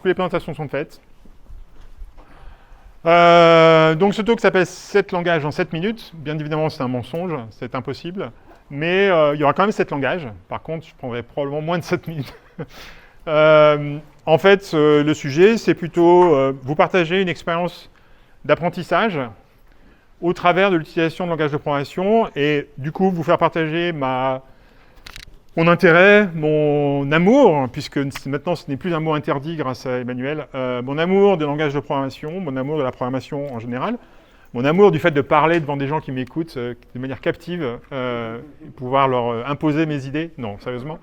toutes les présentations sont faites. Donc ce talk s'appelle 7 langages en 7 minutes. Bien évidemment, c'est un mensonge, c'est impossible. Mais il y aura quand même 7 langages. Par contre, je prendrai probablement moins de 7 minutes. En fait, le sujet, c'est plutôt vous partager une expérience d'apprentissage au travers de l'utilisation de langage de programmation et du coup, vous faire partager mon intérêt, mon amour, puisque maintenant ce n'est plus un mot interdit grâce à Emmanuel, mon amour de langage de programmation, mon amour de la programmation en général, mon amour du fait de parler devant des gens qui m'écoutent de manière captive, pouvoir leur imposer mes idées, non, sérieusement.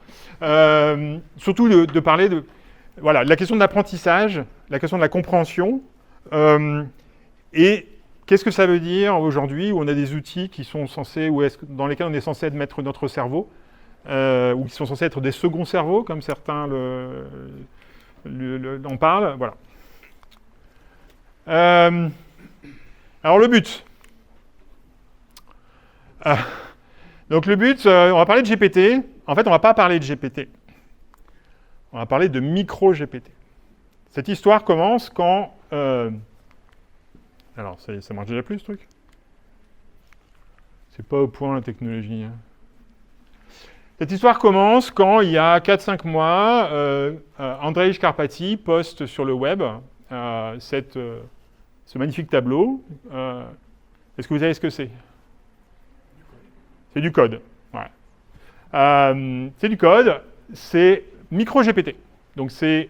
Surtout de parler de voilà, la question de l'apprentissage, la question de la compréhension, et qu'est-ce que ça veut dire aujourd'hui où on a des outils qui sont censés, dans lesquels on est censé mettre notre cerveau, ou qui sont censés être des seconds cerveaux, comme certains en parlent. Voilà. Alors le but. Donc le but, on va parler de GPT. En fait, on ne va pas parler de GPT. On va parler de micro-GPT. Cette histoire commence quand... Alors, ça marche déjà plus, ce truc? C'est pas au point, la technologie. Hein. Cette histoire commence quand, il y a 4-5 mois, Andrej Karpathy poste sur le web ce magnifique tableau. Est-ce que vous savez ce que c'est? C'est du code. Ouais. C'est du code. C'est micro-GPT. Donc, c'est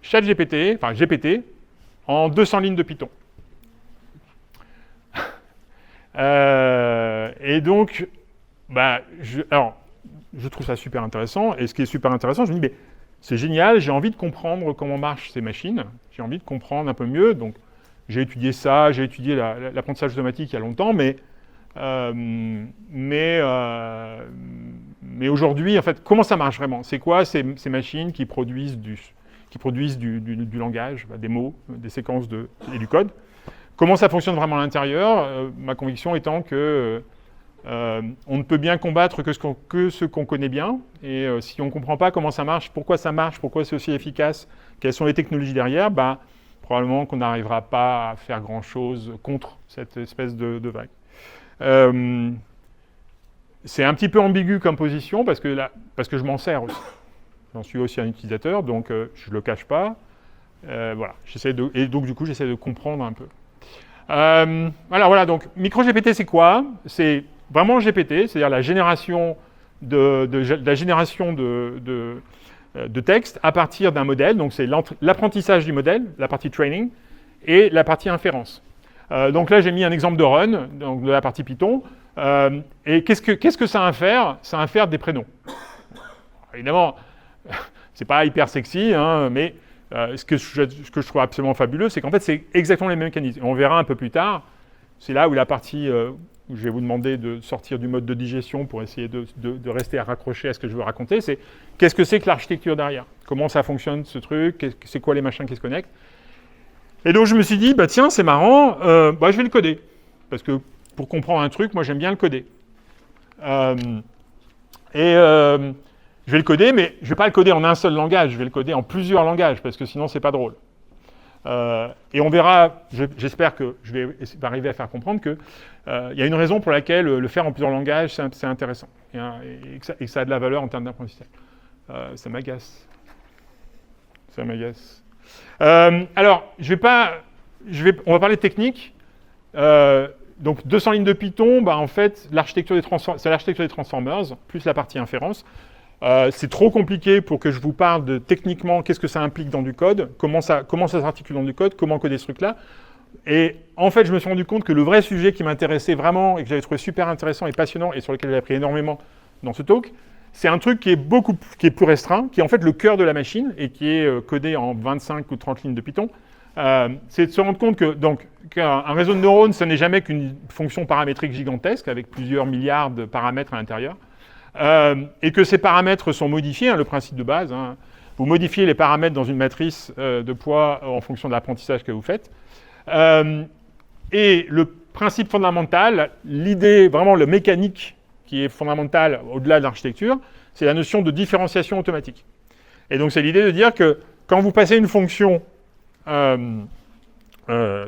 ChatGPT, enfin GPT, en 200 lignes de Python. Et donc, je trouve ça super intéressant. Et ce qui est super intéressant, je me dis, mais c'est génial, j'ai envie de comprendre comment marchent ces machines. J'ai envie de comprendre un peu mieux. Donc, j'ai étudié ça, j'ai étudié l'apprentissage automatique il y a longtemps, mais aujourd'hui, en fait, comment ça marche vraiment? C'est quoi ces machines qui produisent du langage, des mots, des séquences et du code? Comment ça fonctionne vraiment à l'intérieur? Ma conviction étant que on ne peut bien combattre que ce qu'on connaît bien. Et si on ne comprend pas comment ça marche, pourquoi c'est aussi efficace, quelles sont les technologies derrière, probablement qu'on n'arrivera pas à faire grand-chose contre cette espèce de vague. C'est un petit peu ambigu comme position parce que je m'en sers aussi. J'en suis aussi un utilisateur, donc je ne le cache pas. Voilà. Et donc, du coup, j'essaie de comprendre un peu. Voilà, donc micro-GPT, c'est quoi? C'est vraiment GPT, c'est-à-dire la génération de texte à partir d'un modèle. Donc, c'est l'apprentissage du modèle, la partie training, et la partie inférence. Donc là, j'ai mis un exemple de run, donc de la partie Python. Et qu'est-ce que ça a à faire? Ça a à faire des prénoms. Évidemment, c'est pas hyper sexy, hein, mais ce que je trouve absolument fabuleux, c'est qu'en fait, c'est exactement les mêmes mécanismes. Et on verra un peu plus tard. C'est là où la partie où je vais vous demander de sortir du mode de digestion pour essayer de rester raccroché à ce que je veux raconter. C'est qu'est-ce que c'est que l'architecture derrière? Comment ça fonctionne, ce truc? C'est quoi les machins qui se connectent? Et donc, je me suis dit, tiens, c'est marrant, je vais le coder. Parce que pour comprendre un truc, moi, j'aime bien le coder. Je vais le coder, mais je ne vais pas le coder en un seul langage, je vais le coder en plusieurs langages, parce que sinon, c'est pas drôle. Et on verra, j'espère que je vais arriver à faire comprendre qu'il y a une raison pour laquelle le faire en plusieurs langages, c'est intéressant. Et que ça a de la valeur en termes d'apprentissage. Ça m'agace. Ça m'agace. Alors, on va parler de technique. Donc, 200 lignes de Python, en fait, c'est l'architecture des transformers, plus la partie inférence. C'est trop compliqué pour que je vous parle de techniquement qu'est-ce que ça implique dans du code, comment ça s'articule dans du code, comment coder ce truc-là. Et en fait, je me suis rendu compte que le vrai sujet qui m'intéressait vraiment et que j'avais trouvé super intéressant et passionnant et sur lequel j'ai appris énormément dans ce talk, c'est un truc qui est plus restreint, qui est en fait le cœur de la machine et qui est codé en 25 ou 30 lignes de Python. C'est de se rendre compte qu'un réseau de neurones, ce n'est jamais qu'une fonction paramétrique gigantesque avec plusieurs milliards de paramètres à l'intérieur. Et que ces paramètres sont modifiés, le principe de base. Vous modifiez les paramètres dans une matrice de poids en fonction de l'apprentissage que vous faites. Et le principe fondamental, l'idée, vraiment le mécanique qui est fondamentale au-delà de l'architecture, c'est la notion de différenciation automatique. Et donc c'est l'idée de dire que quand vous passez une fonction et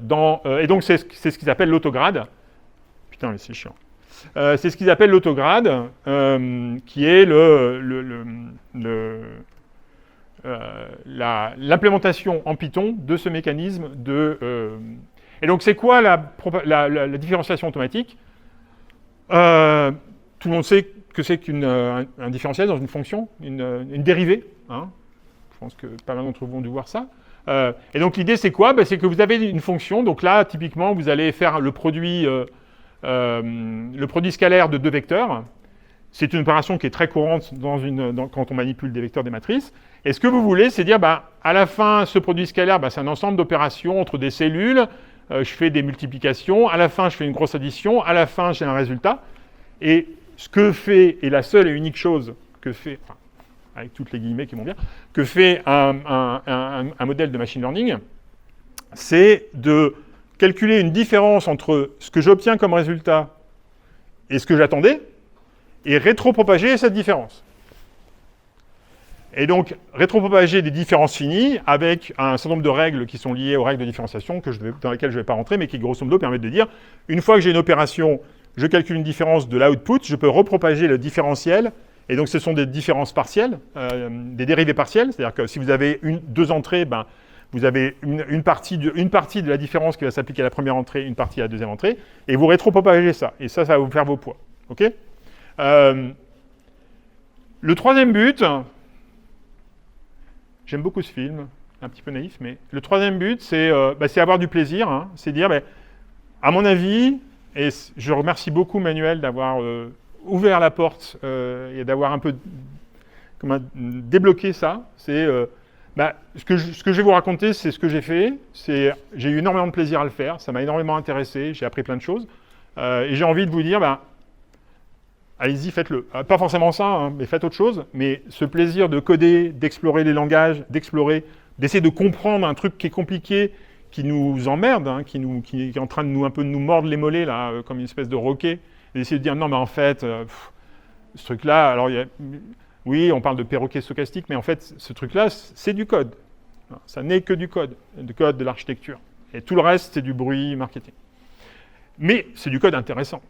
donc c'est ce qu'ils appellent l'autograde. Putain, mais c'est chiant. C'est ce qu'ils appellent l'autograde, qui est l'implémentation en Python de ce mécanisme de... Et donc, c'est quoi la différenciation automatique? Tout le monde sait que c'est qu'un différentiel dans une fonction, une dérivée. Hein. Je pense que pas mal d'entre vous ont dû voir ça. Et donc, l'idée, c'est quoi? C'est que vous avez une fonction. Donc là, typiquement, vous allez faire le produit scalaire de deux vecteurs. C'est une opération qui est très courante quand on manipule des vecteurs des matrices. Et ce que vous voulez, c'est dire, à la fin, ce produit scalaire, c'est un ensemble d'opérations entre des cellules. Je fais des multiplications. À la fin, je fais une grosse addition. À la fin, j'ai un résultat. Et ce que fait, et la seule et unique chose que fait, avec toutes les guillemets qui vont bien, que fait un modèle de machine learning, c'est de calculer une différence entre ce que j'obtiens comme résultat et ce que j'attendais, et rétropropager cette différence. Et donc, rétropropager des différences finies avec un certain nombre de règles qui sont liées aux règles de différenciation dans lesquelles je ne vais pas rentrer, mais qui, grosso modo, permettent de dire, une fois que j'ai une opération, je calcule une différence de l'output, je peux repropager le différentiel, et donc ce sont des différences partielles, des dérivées partielles, c'est-à-dire que si vous avez deux entrées, vous avez une partie de la différence qui va s'appliquer à la première entrée, une partie à la deuxième entrée, et vous rétropropagez ça, et ça va vous faire vos poids. Okay. Le troisième but, j'aime beaucoup ce film, un petit peu naïf, mais le troisième but, c'est avoir du plaisir, hein, c'est dire, à mon avis, et je remercie beaucoup Manuel d'avoir ouvert la porte et d'avoir un peu débloqué ça, c'est... ce que je vais vous raconter, c'est ce que j'ai fait. J'ai eu énormément de plaisir à le faire. Ça m'a énormément intéressé. J'ai appris plein de choses. Et j'ai envie de vous dire, allez-y, faites-le. Pas forcément ça, hein, mais faites autre chose. Mais ce plaisir de coder, d'explorer les langages, d'essayer de comprendre un truc qui est compliqué, qui nous emmerde, hein, qui est en train de nous mordre les mollets, là, comme une espèce de roquet, et d'essayer de dire, non, mais en fait, ce truc-là, alors, oui, on parle de perroquet stochastique, mais en fait, ce truc-là, c'est du code. Ça n'est que du code de l'architecture. Et tout le reste, c'est du bruit marketing. Mais c'est du code intéressant.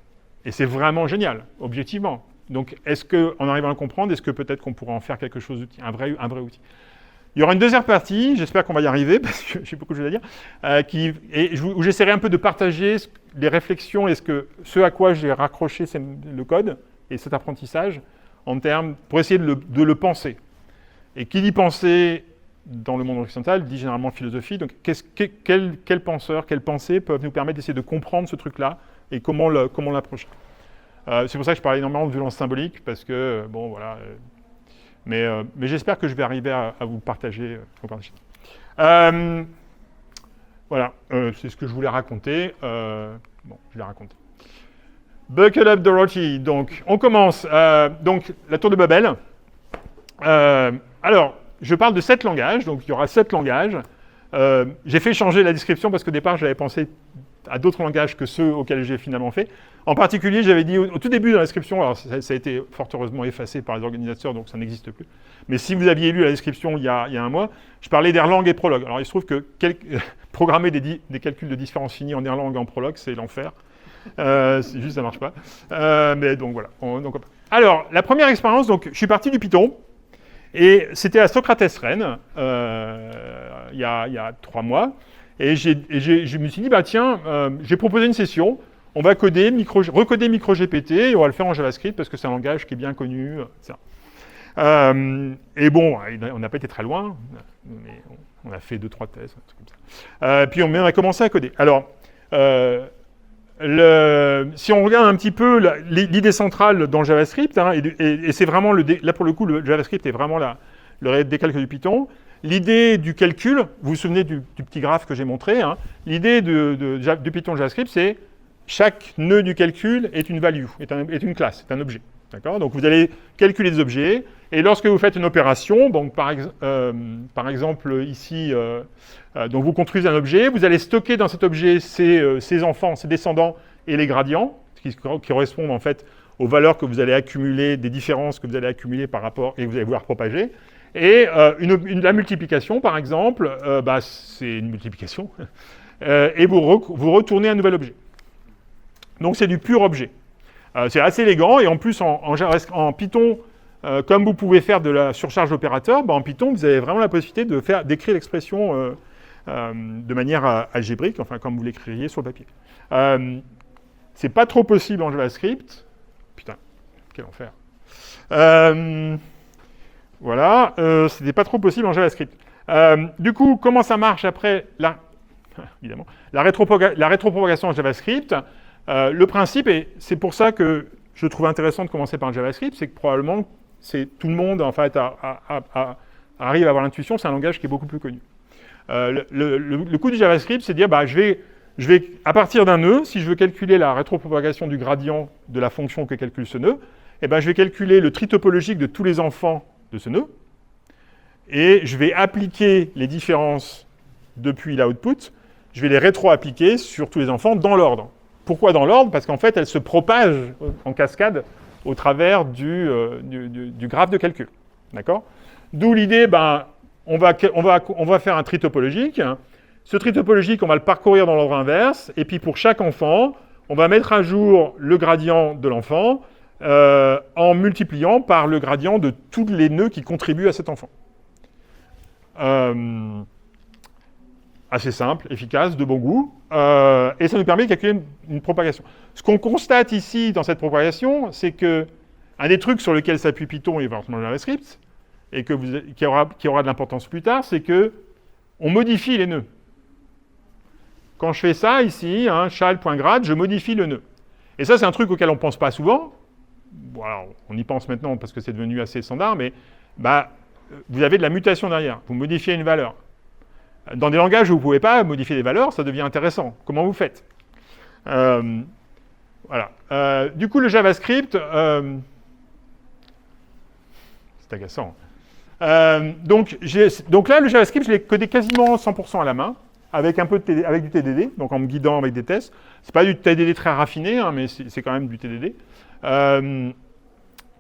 Et c'est vraiment génial, objectivement. Donc, est-ce qu'en arrivant à le comprendre, est-ce que peut-être qu'on pourrait en faire quelque chose d'utile, un vrai outil? Il y aura une deuxième partie, j'espère qu'on va y arriver, parce que j'ai beaucoup de choses à dire, où j'essaierai un peu de partager les réflexions et ce à quoi j'ai raccroché le code et cet apprentissage, en termes, pour essayer de le penser. Et qui dit penser dans le monde occidental dit généralement philosophie. Donc, quels penseurs, quelles pensées peuvent nous permettre d'essayer de comprendre ce truc-là et comment l'approcher. C'est pour ça que je parlais énormément de violence symbolique, parce que, bon, voilà. Mais j'espère que je vais arriver à vous partager. Voilà, c'est ce que je voulais raconter. Bon, je l'ai raconté. Buckle up Dorothy. Donc, on commence. Donc, la tour de Babel. Alors, je parle de 7 langages. Donc, il y aura 7 langages. J'ai fait changer la description parce qu'au départ, j'avais pensé à d'autres langages que ceux auxquels j'ai finalement fait. En particulier, j'avais dit au tout début de la description, alors ça a été fort heureusement effacé par les organisateurs, donc ça n'existe plus. Mais si vous aviez lu la description il y a un mois, je parlais d'Erlang et Prolog. Alors, il se trouve que programmer des calculs de différence finie en Erlang et en Prolog, c'est l'enfer. C'est juste, ça marche pas. Mais donc voilà. Alors, la première expérience, donc, je suis parti du Python, et c'était à Socrates Rennes, il y a 3 mois, et je me suis dit, tiens, j'ai proposé une session, on va recoder MicroGPT, et on va le faire en JavaScript, parce que c'est un langage qui est bien connu, etc. Et bon, on n'a pas été très loin, mais on a fait 2-3 thèses, un truc comme ça. Puis on a commencé à coder. Alors, si on regarde un petit peu l'idée centrale dans JavaScript, hein, et c'est vraiment, là pour le coup, le JavaScript est vraiment le décalque du Python. L'idée du calcul, vous vous souvenez du petit graphe que j'ai montré, hein, l'idée du Python JavaScript, c'est chaque nœud du calcul est une value, est une classe, est un objet. D'accord ? Donc vous allez calculer des objets, et lorsque vous faites une opération, donc par exemple ici, donc vous construisez un objet, vous allez stocker dans cet objet ses enfants, ses descendants et les gradients, qui correspondent en fait aux valeurs que vous allez accumuler, des différences que vous allez accumuler par rapport, et que vous allez vouloir propager. Et la multiplication, par exemple, c'est une multiplication. Et vous retournez un nouvel objet. Donc c'est du pur objet. C'est assez élégant, et en plus, en Python, comme vous pouvez faire de la surcharge d'opérateurs, en Python, vous avez vraiment la possibilité d'écrire l'expression de manière algébrique, enfin comme vous l'écririez sur le papier. C'est pas trop possible en JavaScript. Putain, quel enfer. Voilà, c'était pas trop possible en JavaScript. Du coup, comment ça marche après évidemment, la rétropropagation en JavaScript? Le principe, et c'est pour ça que je trouve intéressant de commencer par le JavaScript, c'est que probablement tout le monde en fait arrive à avoir l'intuition, c'est un langage qui est beaucoup plus connu. Le coup du JavaScript, c'est de dire, je vais, à partir d'un nœud, si je veux calculer la rétropropagation du gradient de la fonction que calcule ce nœud, je vais calculer le tri topologique de tous les enfants de ce nœud, et je vais appliquer les différences depuis l'output, je vais les rétro-appliquer sur tous les enfants dans l'ordre. Pourquoi dans l'ordre? Parce qu'en fait, elles se propagent en cascade au travers du graphe de calcul. D'accord? D'où l'idée, on va faire un tri topologique. Ce tri topologique, on va le parcourir dans l'ordre inverse, et puis pour chaque enfant, on va mettre à jour le gradient de l'enfant en multipliant par le gradient de tous les nœuds qui contribuent à cet enfant. Assez simple, efficace, de bon goût, et ça nous permet de calculer une propagation. Ce qu'on constate ici dans cette propagation, c'est que un des trucs sur lesquels s'appuie Python et éventuellement JavaScript, et qui aura de l'importance plus tard, c'est que on modifie les nœuds. Quand je fais ça ici, child.grad, je modifie le nœud. Et ça, c'est un truc auquel on ne pense pas souvent. Bon, alors, on y pense maintenant parce que c'est devenu assez standard, mais vous avez de la mutation derrière. Vous modifiez une valeur. Dans des langages où vous ne pouvez pas modifier des valeurs, ça devient intéressant. Comment vous faites? Voilà. Du coup, le JavaScript, c'est agaçant. Donc là, le JavaScript, je l'ai codé quasiment 100% à la main, avec du TDD, donc en me guidant avec des tests. C'est pas du TDD très raffiné, mais c'est quand même du TDD.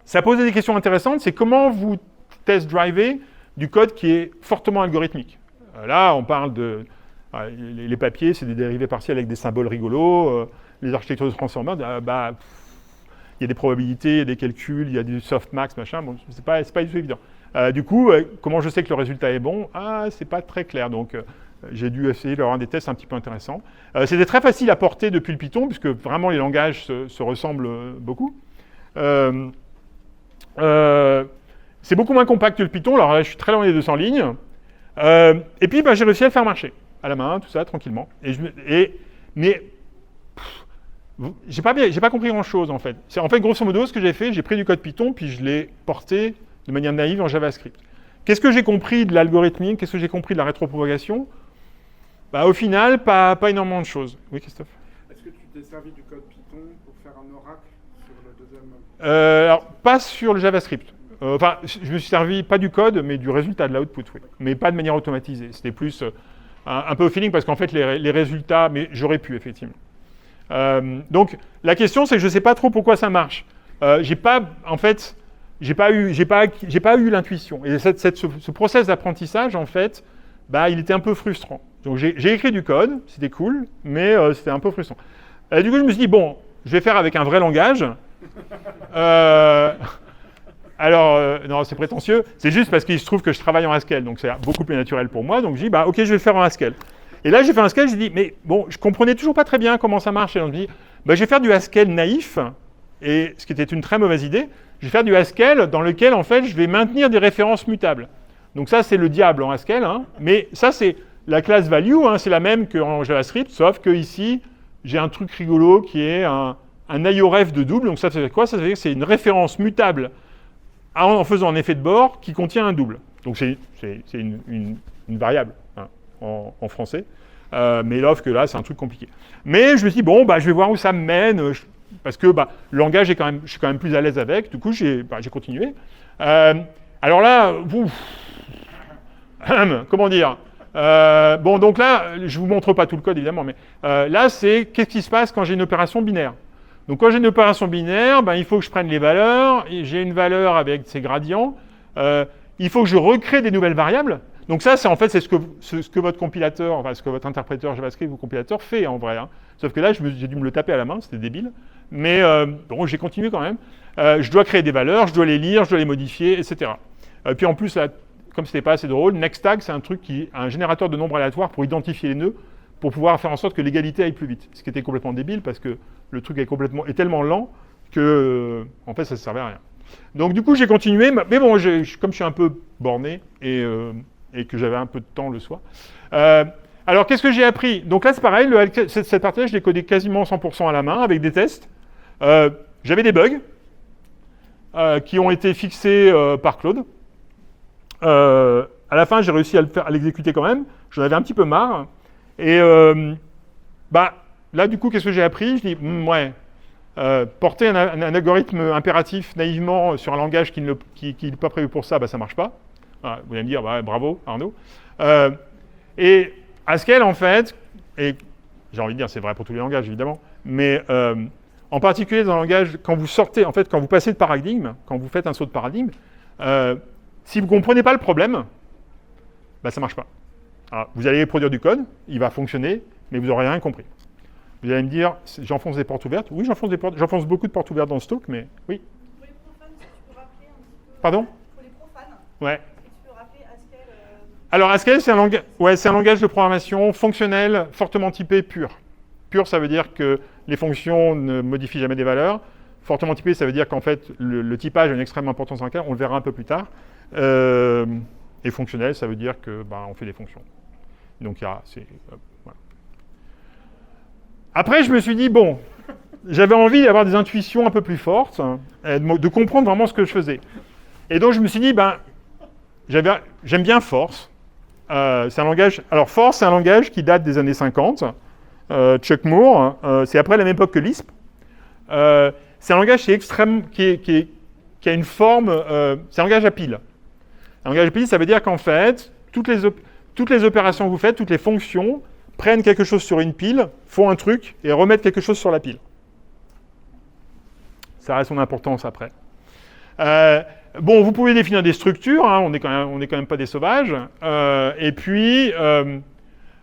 Ça pose des questions intéressantes, c'est comment vous test-drivez du code qui est fortement algorithmique. Là, on parle de... les papiers, c'est des dérivés partiels avec des symboles rigolos. Les architectures de transformers, il y a des probabilités, il y a des calculs, il y a du softmax, machin. Bon, c'est pas du tout évident. Du coup, comment je sais que le résultat est bon? C'est pas très clair. Donc, j'ai dû essayer d'avoir des tests un petit peu intéressants. C'était très facile à porter depuis le Python, puisque vraiment les langages se ressemblent beaucoup. C'est beaucoup moins compact que le Python. Alors là, je suis très loin des 200 lignes. Et puis, j'ai réussi à le faire marcher à la main, tout ça, tranquillement. Mais j'ai pas compris grand-chose, en fait. En fait, grosso modo, ce que j'ai fait, j'ai pris du code Python, puis je l'ai porté de manière naïve en JavaScript. Qu'est-ce que j'ai compris de l'algorithmique? Qu'est-ce que j'ai compris de la rétropropagation? Au final, pas énormément de choses. Oui, Christophe? Est-ce que tu t'es servi du code Python pour faire un oracle sur le deuxième? Alors, pas sur le JavaScript. Je me suis servi pas du code, mais du résultat, de l'output, oui. Mais pas de manière automatisée. C'était plus un peu au feeling, parce qu'en fait, les résultats, mais j'aurais pu, effectivement. Donc, la question, c'est que je ne sais pas trop pourquoi ça marche. J'ai pas eu l'intuition. Et ce process d'apprentissage, en fait, il était un peu frustrant. Donc, j'ai écrit du code, c'était cool, mais c'était un peu frustrant. Du coup, je me suis dit, bon, je vais faire avec un vrai langage. Non, c'est prétentieux. C'est juste parce qu'il se trouve que je travaille en Haskell, donc c'est beaucoup plus naturel pour moi. Donc, je dis, OK, je vais le faire en Haskell. Et là, j'ai fait un Haskell, j'ai dit, mais bon, je comprenais toujours pas très bien comment ça marche. Et donc, je dis, je vais faire du Haskell naïf, et ce qui était une très mauvaise idée. Je vais faire du Haskell dans lequel, en fait, je vais maintenir des références mutables. Donc ça, c'est le diable en Haskell. Mais ça, c'est la classe value, c'est la même qu'en JavaScript, sauf que ici, j'ai un truc rigolo qui est un IOREF de double. Donc ça fait quoi? Ça veut dire que c'est une référence mutable en faisant un effet de bord qui contient un double. Donc c'est une variable en français. Mais l'offre que là, c'est un truc compliqué. Mais je me suis dit, bon, je vais voir où ça me mène. Parce que le langage, je suis quand même plus à l'aise avec. Du coup, j'ai continué. Alors là, comment dire? Bon, donc là, je ne vous montre pas tout le code, évidemment, mais là, c'est qu'est-ce qui se passe quand j'ai une opération binaire. Donc, quand j'ai une opération binaire, il faut que je prenne les valeurs. J'ai une valeur avec ses gradients. il faut que je recrée des nouvelles variables. Donc ça, c'est ce que votre compilateur, enfin ce que votre interpréteur JavaScript ou compilateur fait en vrai. Hein. Sauf que là, j'ai dû me le taper à la main, c'était débile. Mais bon, j'ai continué quand même. Je dois créer des valeurs, je dois les lire, je dois les modifier, etc. Puis en plus, là, comme ce n'était pas assez drôle, NextTag, c'est un générateur de nombres aléatoires pour identifier les nœuds, pour pouvoir faire en sorte que l'égalité aille plus vite. Ce qui était complètement débile, parce que le truc est tellement lent que, en fait, ça ne servait à rien. Donc du coup, j'ai continué, mais bon, comme je suis un peu borné et que j'avais un peu de temps le soir. Alors, qu'est-ce que j'ai appris? Donc là, c'est pareil, cette partie-là, je l'ai codée quasiment 100% à la main, avec des tests. J'avais des bugs qui ont été fixés par Claude. À la fin, j'ai réussi à l'exécuter quand même. J'en avais un petit peu marre. Et là, du coup, qu'est-ce que j'ai appris? Je dis, ouais, porter un algorithme impératif naïvement sur un langage qui n'est pas prévu pour ça, ça ne marche pas. Voilà, vous allez me dire, bravo, Arnaud. Et Haskell, en fait, et j'ai envie de dire, c'est vrai pour tous les langages, évidemment, mais en particulier dans un langage, quand vous passez de paradigme, quand vous faites un saut de paradigme, si vous ne comprenez pas le problème, ça ne marche pas. Alors, vous allez produire du code, il va fonctionner, mais vous n'aurez rien compris. Vous allez me dire, j'enfonce des portes ouvertes. Oui, j'enfonce beaucoup de portes ouvertes dans ce talk, mais oui. Pour les profanes, tu peux rappeler un petit peu... Pardon? Pour les profanes, ouais. tu peux rappeler Haskell... Alors, Haskell, c'est un langage de programmation fonctionnel, fortement typé, pur. Pur, ça veut dire que les fonctions ne modifient jamais des valeurs. Fortement typé, ça veut dire qu'en fait, le typage a une extrême importance dans le cas, on le verra un peu plus tard. Et fonctionnel, ça veut dire que on fait des fonctions. Donc, voilà. Après, je me suis dit, bon, j'avais envie d'avoir des intuitions un peu plus fortes, de comprendre vraiment ce que je faisais. Et donc, je me suis dit, j'aime bien Force. C'est un langage... Alors, Force, c'est un langage qui date des années 50. Chuck Moore, c'est après la même époque que Lisp. C'est un langage qui a une forme... c'est un langage à pile. Un langage à pile, ça veut dire qu'en fait, toutes les opérations que vous faites, toutes les fonctions, prennent quelque chose sur une pile, font un truc, et remettent quelque chose sur la pile. Ça a son importance après. Bon, vous pouvez définir des structures, hein, on n'est quand même pas des sauvages. Et puis,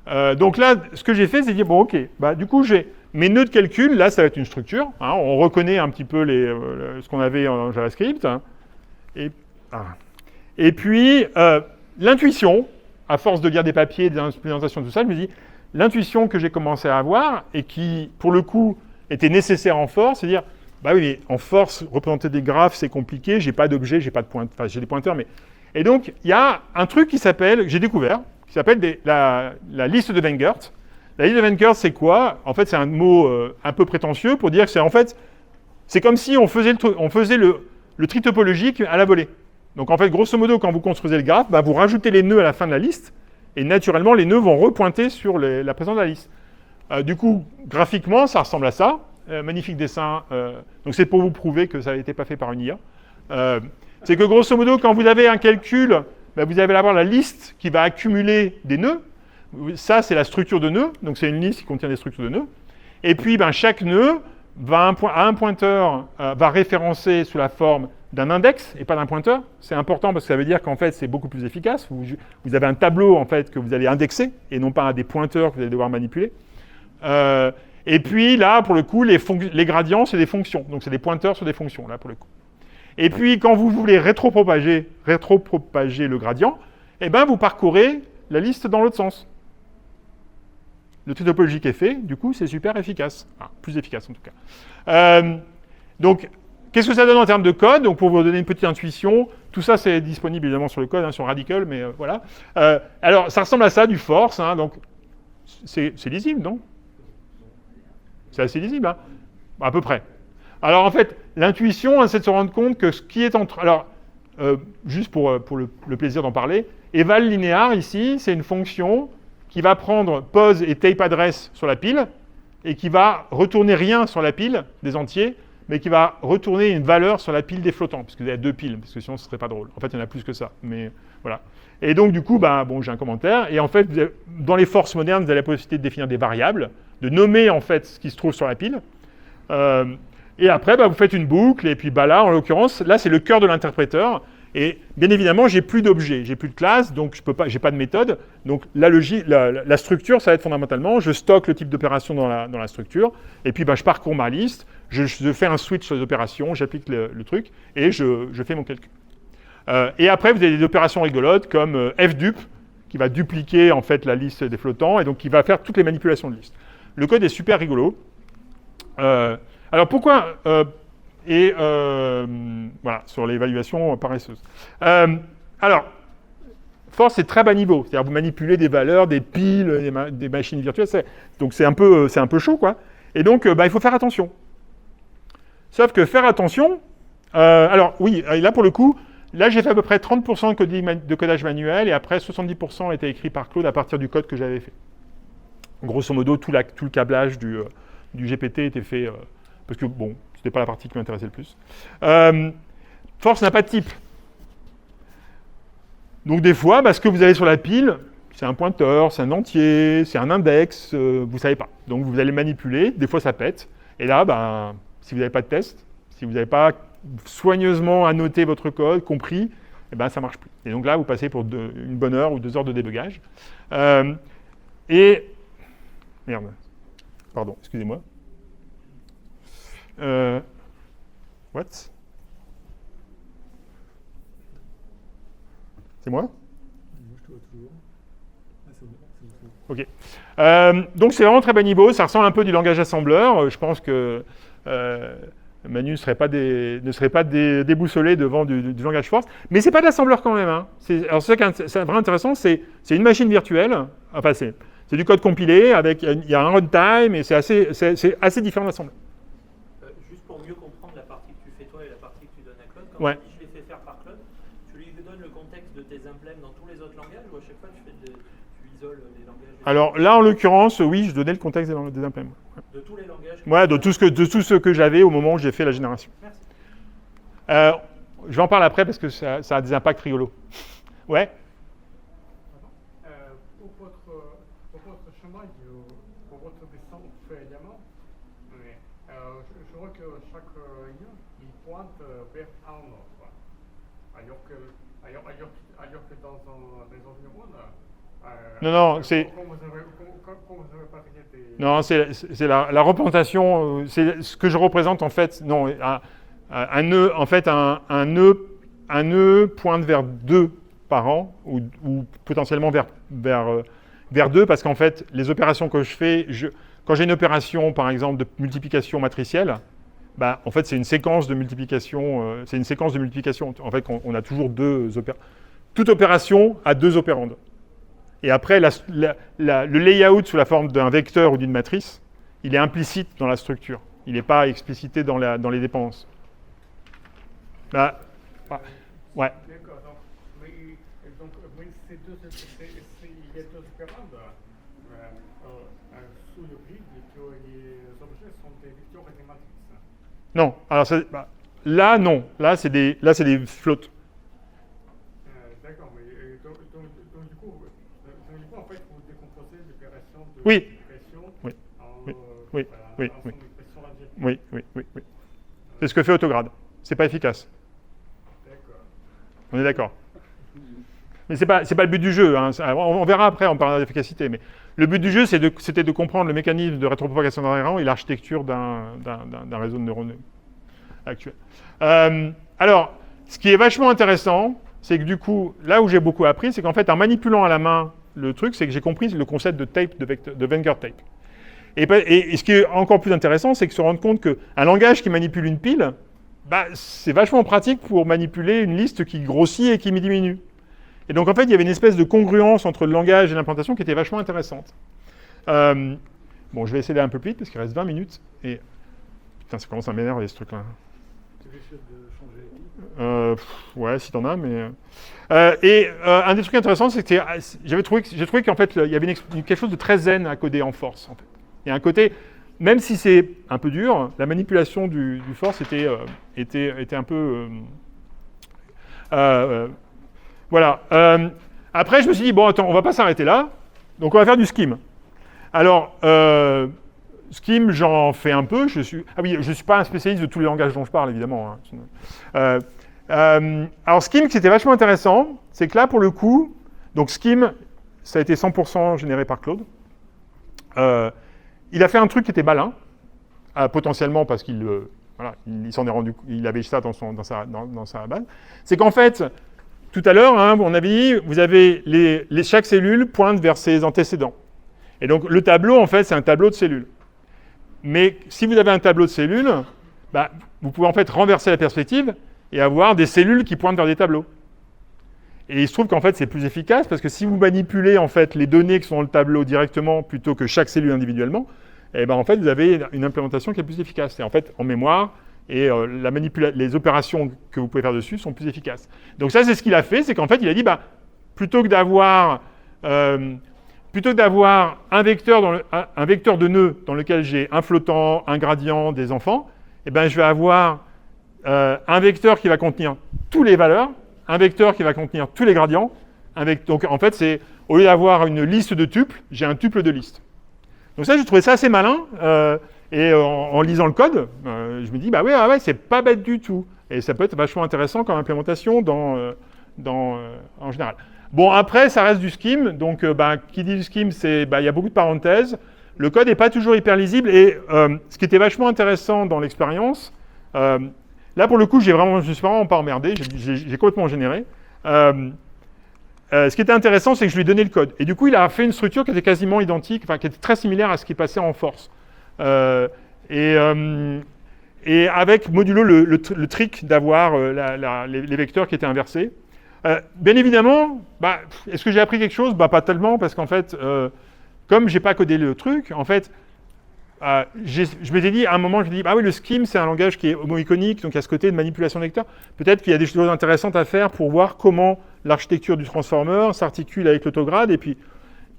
donc là, ce que j'ai fait, c'est dire, bon, ok, du coup, j'ai mes nœuds de calcul, là, ça va être une structure. Hein, on reconnaît un petit peu ce qu'on avait en JavaScript. Hein, et puis, l'intuition, à force de lire des papiers, des présentations, tout ça, je me dis, l'intuition que j'ai commencé à avoir, et qui, pour le coup, était nécessaire en Force, c'est dire, oui, mais en Force, représenter des graphes, c'est compliqué, j'ai pas d'objet, j'ai pas de pointeurs, enfin, j'ai des pointeurs, mais... Et donc, il y a un truc que j'ai découvert, qui s'appelle la liste de Weingart. La liste de Weingart, c'est quoi? En fait, c'est un mot un peu prétentieux pour dire que c'est comme si on faisait le tri topologique à la volée. Donc, en fait, grosso modo, quand vous construisez le graphe, vous rajoutez les nœuds à la fin de la liste, et naturellement, les nœuds vont repointer sur la présence de la liste. Du coup, graphiquement, ça ressemble à ça. Magnifique dessin. Donc, c'est pour vous prouver que ça n'a été pas fait par une IA. C'est que, grosso modo, quand vous avez un calcul, vous allez avoir la liste qui va accumuler des nœuds. Ça, c'est la structure de nœuds. Donc, c'est une liste qui contient des structures de nœuds. Et puis, chaque nœud va à un pointeur va référencer sous la forme d'un index et pas d'un pointeur. C'est important parce que ça veut dire qu'en fait, c'est beaucoup plus efficace. Vous avez un tableau en fait, que vous allez indexer et non pas des pointeurs que vous allez devoir manipuler. Et puis là, pour le coup, les gradients, c'est des fonctions. Donc, c'est des pointeurs sur des fonctions, là, pour le coup. Et puis, quand vous voulez rétropropager le gradient, vous parcourez la liste dans l'autre sens. Le tri topologique est fait, du coup, c'est super efficace. Enfin, plus efficace, en tout cas. Donc, qu'est-ce que ça donne en termes de code? Donc, pour vous donner une petite intuition, tout ça, c'est disponible évidemment sur le code, sur Radical, mais voilà. Alors, ça ressemble à ça, du Force. Hein, donc, c'est lisible, non? C'est assez lisible, hein? À peu près. Alors, en fait, l'intuition, c'est de se rendre compte que ce qui est entre... Alors, juste pour le plaisir d'en parler, eval linéaire, ici, c'est une fonction qui va prendre pose et tape address sur la pile et qui va retourner rien sur la pile des entiers, mais qui va retourner une valeur sur la pile des flottants, parce que vous avez deux piles, parce que sinon ce serait pas drôle. En fait, il y en a plus que ça, mais voilà. Et donc, du coup, bon, j'ai un commentaire, et en fait, dans les forces modernes, vous avez la possibilité de définir des variables, de nommer, en fait, ce qui se trouve sur la pile. Et après, vous faites une boucle, et puis là, en l'occurrence, là, c'est le cœur de l'interpréteur. Et bien évidemment, j'ai plus d'objets, j'ai plus de classes, donc je peux pas, j'ai pas de méthode. Donc la structure, ça va être fondamentalement, je stocke le type d'opération dans la structure, et puis je parcours ma liste, je fais un switch sur les opérations, j'applique le truc, et je fais mon calcul. Et après, vous avez des opérations rigolotes comme fdup, qui va dupliquer en fait la liste des flottants, et donc qui va faire toutes les manipulations de liste. Le code est super rigolo. Alors pourquoi voilà, sur l'évaluation paresseuse. Alors, force, c'est très bas niveau. C'est-à-dire vous manipulez des valeurs, des piles, des machines virtuelles. Donc c'est un peu chaud, quoi. Et donc, il faut faire attention. Sauf que faire attention... alors, oui, là, pour le coup, là, j'ai fait à peu près 30% de codage manuel, et après, 70% était écrit par Claude à partir du code que j'avais fait. Grosso modo, tout le câblage du GPT était fait... parce que, bon, c'était pas la partie qui m'intéressait le plus. Force n'a pas de type. Donc des fois, ce que vous avez sur la pile, c'est un pointeur, c'est un entier, c'est un index, vous ne savez pas. Donc vous allez manipuler, des fois ça pète. Et là, si vous n'avez pas de test, si vous n'avez pas soigneusement annoté votre code, compris, ça ne marche plus. Et donc là, vous passez pour une bonne heure ou 2 heures de débugage. Merde. Pardon, excusez-moi. What? C'est moi? Moi, je te vois toujours. Ah, c'est bon. Ok. Donc, c'est vraiment très bas niveau. Ça ressemble un peu du langage assembleur. Je pense que Manu ne serait pas déboussolé devant du langage force. Mais ce n'est pas de l'assembleur quand même. Hein. Alors, c'est vraiment intéressant. C'est une machine virtuelle. Enfin, c'est du code compilé. Il y a un runtime et c'est assez différent de l'assembleur. Juste pour mieux comprendre la partie que tu fais toi et la partie que tu donnes à Claude, quand Ouais. tu dis je l'ai fait faire par Claude, tu lui donnes le contexte de tes implèmes dans tous les autres langages ou à chaque fois tu isoles les langages? Alors là, en l'occurrence, oui, je donnais le contexte des implèmes. De tous les langages? Ouais, de tout ce que j'avais au moment où j'ai fait la génération. Merci. Je vais en parler après parce que ça a des impacts rigolos. Ouais. Pour votre chemin, pour votre descente également, je vois que chaque ligne, il pointe vers un autre. Alors que dans les environnements, Non, c'est... Quand vous avez parlé des... Non, c'est la représentation, c'est ce que je représente en fait. Non, un nœud, en fait, un nœud pointe vers 2 par an, ou potentiellement vers 2, parce qu'en fait, les opérations que je fais, quand j'ai une opération, par exemple, de multiplication matricielle, en fait, c'est une séquence de multiplication. En fait, on a toujours 2 opérandes. Toute opération a 2 opérandes. Et après, le layout sous la forme d'un vecteur ou d'une matrice, il est implicite dans la structure. Il n'est pas explicité dans les dépendances. Ouais. D'accord. Donc, il y a 2 opérandes sous le grid que les objets sont des vecteurs et des matrices. Non. Alors, là, non. Là, c'est des flottes. D'accord, mais donc, du coup, en fait, vous décomposez l'opération de Oui. pression Oui. en Oui. Oui. en Oui. pression radiale. Oui. C'est ce que fait Autograde. C'est pas efficace. D'accord. On est d'accord. Mais c'est pas le but du jeu. Hein. On verra après, on parlera d'efficacité. Mais le but du jeu, c'était de comprendre le mécanisme de rétropropagation d'un rang et l'architecture d'un réseau de neurones actuel. Alors, ce qui est vachement intéressant, c'est que du coup, là où j'ai beaucoup appris, c'est qu'en fait, en manipulant à la main le truc, c'est que j'ai compris le concept de tape, de Wenger tape. Et ce qui est encore plus intéressant, c'est que se rendre compte qu'un langage qui manipule une pile, c'est vachement pratique pour manipuler une liste qui grossit et qui diminue. Et donc, en fait, il y avait une espèce de congruence entre le langage et l'implantation qui était vachement intéressante. Bon, je vais essayer d'aller un peu plus vite parce qu'il reste 20 minutes. Et putain, ça commence à m'énerver, ce truc-là. Tu veux essayer de changer? Ouais, si t'en as, mais... un des trucs intéressants, c'est que j'ai trouvé qu'en fait, il y avait quelque chose de très zen à coder en force. En fait. Il y a un côté, même si c'est un peu dur, la manipulation du force était un peu... voilà. Après, je me suis dit, bon, attends, on va pas s'arrêter là. Donc, on va faire du scheme. Alors, scheme, j'en fais un peu. Je suis pas un spécialiste de tous les langages dont je parle, évidemment. Hein. Alors, Scheme, c'était vachement intéressant, c'est que là, pour le coup, donc Scheme, ça a été 100% généré par Claude. Il a fait un truc qui était malin, potentiellement parce qu'il voilà, il s'en est rendu, il avait ça dans sa base. C'est qu'en fait, tout à l'heure, hein, on avait dit, vous avez chaque cellule pointe vers ses antécédents. Et donc, le tableau, en fait, c'est un tableau de cellules. Mais si vous avez un tableau de cellules, bah, vous pouvez en fait renverser la perspective et avoir des cellules qui pointent vers des tableaux. Et il se trouve qu'en fait, c'est plus efficace parce que si vous manipulez en fait les données qui sont dans le tableau directement plutôt que chaque cellule individuellement, et ben en fait, vous avez une implémentation qui est plus efficace. Et en fait, en mémoire, et les opérations que vous pouvez faire dessus sont plus efficaces. Donc ça, c'est ce qu'il a fait, c'est qu'en fait, il a dit, bah, plutôt que d'avoir un vecteur de nœuds dans lequel j'ai un flottant, un gradient, des enfants, eh ben, je vais avoir un vecteur qui va contenir toutes les valeurs, un vecteur qui va contenir tous les gradients. Donc en fait, c'est au lieu d'avoir une liste de tuples, j'ai un tuple de liste. Donc ça, j'ai trouvé ça assez malin. Et en lisant le code, je me dis, bah ouais, c'est pas bête du tout. Et ça peut être vachement intéressant comme implémentation en général. Bon, après, ça reste du scheme. Donc, qui dit du scheme, c'est il y a beaucoup de parenthèses. Le code n'est pas toujours hyper lisible. Et ce qui était vachement intéressant dans l'expérience, là, pour le coup, je ne suis vraiment pas emmerdé. J'ai complètement généré. Ce qui était intéressant, c'est que je lui ai donné le code. Et du coup, il a fait une structure qui était quasiment identique, enfin, qui était très similaire à ce qui passait en force. Et avec modulo le trick d'avoir les vecteurs qui étaient inversés. Bien évidemment, est-ce que j'ai appris quelque chose? Pas tellement, parce qu'en fait, comme je n'ai pas codé le truc, en fait, je m'étais dit, à un moment, je me dis, oui, le scheme, c'est un langage qui est homo-iconique, donc il y a ce côté de manipulation de vecteurs. Peut-être qu'il y a des choses intéressantes à faire pour voir comment l'architecture du transformer s'articule avec l'autograde. Et puis